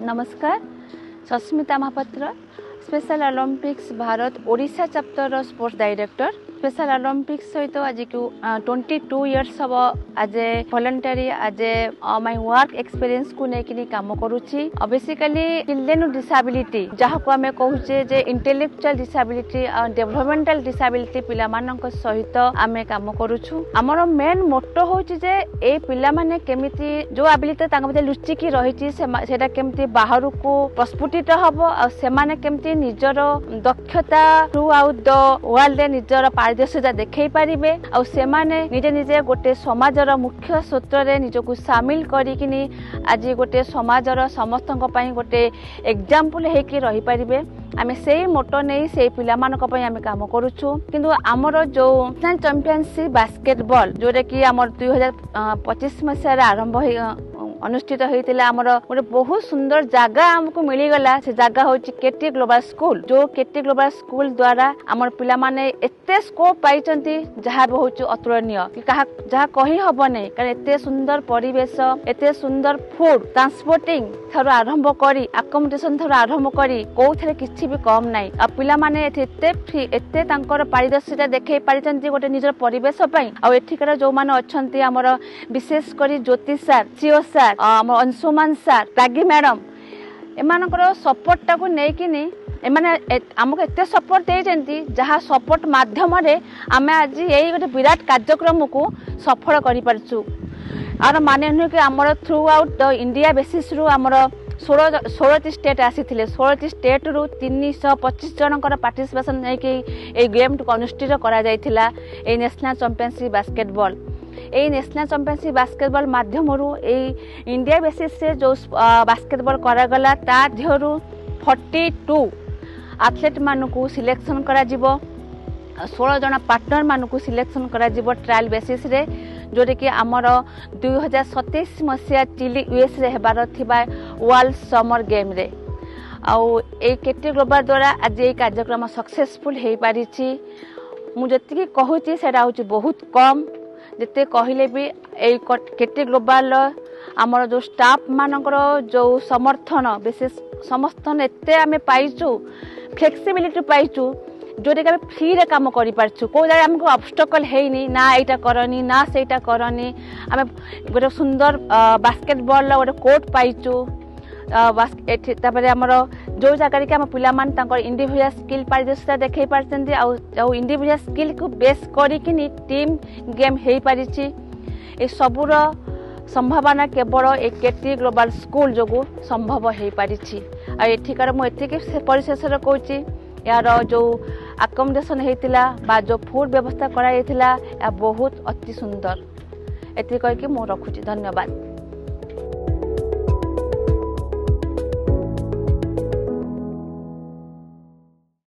नमस्कार Sasmita Mahapatra Special Olympics Bharat Odisha chapter sports director Special Olympics सहित आज को 22 इयर्स हम आज वॉलंटरी आज माय वर्क एक्सपीरियंस को लेकिन काम करुच्ची बेसिकली चिल्ड्रेन डिसेबिलिटी जहाँ को आम कहूचे जे इंटेलेक्चुअल डिसेबिलिटी डेवलपमेंटल डिसेबिलिटी पिला मानक सहित आम काम करुछु। आमर मेन मोटो होची जे ए पिला माने केमिति जो एबिलिटी तांग मध्ये लुचिकी रहिची सेटा केमिति बाहर को प्रस्फुटित हबो आ सेमाने केमिति निजर दक्षता थ्रू आउट द वर्ल्ड रे निजर पारदर्शिता देखै पारिबे आ सेमाने निजे निजे गोटे समाजर मुख्य सूत्र रे निजको शामिल करिकिनी आज गोटे समाजर समस्तक पई गोटे एग्जांपल हेकि रहि पारिबे। आमे सेही मोटो नै सेही पिला मानक पई आमे काम करूछु। किंतु हमर जो नेशनल चैंपियनशिप बास्केटबॉल जोरे कि हमर 2025 मसिया रे आरंभ अनुष्ठित होइतिला हमर गोटे बहुत सुंदर जगह हमको मिली गला। से जगह होची केटी ग्लोबल स्कूल जो केटी ग्लोबल स्कूल द्वारा हमर पिला माने एते स्कोप पाइचंती जहा बहुत अतुलनीय कि कहा जहा कहि हबो नै कारण एते सुंदर परिवेश एते सुंदर फूड ट्रांसपोर्टिंग थरो आरंभ करी अकोमोडेशन थरो आरंभ करी कोथरे किछि भी कम नै आ पिला माने एते तांकर पारदर्शिता देखै पारिचंती गोटे निजर परिवेश पई आ एठिकर जो माने अछंती हमर विशेष करी ज्योति सर सीओ सर हमर अंशुमान सर रागी मैडम एमानकर सपोर्ट टाको नै किनी एमाने हमको एते सपोर्ट देइचंती जहा सपोर्ट माध्यम रे आमे आज एई गोटे विराट कार्यक्रम को सफल करि परछु। आर माने न कि हमर through out the India basis रु हमर 16 स्टेट आसीथिले 16 स्टेट रु 325 जनकर पार्टिसिपेशन नै कि ए गेम को अनुष्ठित करा जायथिला ए नेशनल चैंपियनशिप बास्केटबॉल। ए नेशनल चैंपियनशिप बास्केटबॉल माध्यम रु ए इंडिया बेसिस से जो बास्केटबॉल करा गला ता ध्यरु 42 एथलीट मानकू सिलेक्शन करा जिवो 16 जना पार्टनर मानकू सिलेक्शन करा जिवो ट्रायल बेसिस रे जोरे कि हमर 2027 मसिया चिली यूएस रे हेबार थिबा वर्ल्ड समर गेम रे आउ ए केटी ग्लोबल द्वारा आज ए कार्यक्रम सक्सेसफुल हे पारिछि। मु जति कहूची सेटा होची बहुत कम जते कहिले भी ए केटी ग्लोबल हमर जो स्टाफ मानकर जो समर्थन विशेष समर्थन एते आमे पाइछु फ्लेक्सिबिलिटी पाइछु जोरे के फ्री रे काम करि परछु को जाय हमको ऑब्स्टेकल हेइनी ना एटा करनी ना सेटा करनी आमे गोटे सुंदर बास्केटबॉल गोटे कोर्ट पाइछु तापर हमर जो जगह के हम पिला मान तांकर इंडिविजुअल स्किल पारदर्शिता देखै पारछन्ती आ इंडिविजुअल स्किल को बेस करी कि टीम गेम हेइ पारिछि। ए सबुर संभावना केवल एक केटी ग्लोबल स्कूल जोगु संभव हेइ पारिछि। आ एठिकार मु एथिके परिशेष रे कहूची यार जो अकोमोडेशन हेतिला बा जो फूड व्यवस्था करा हेतिला या बहुत अति सुंदर एति कह कि मु रखुची। धन्यवाद।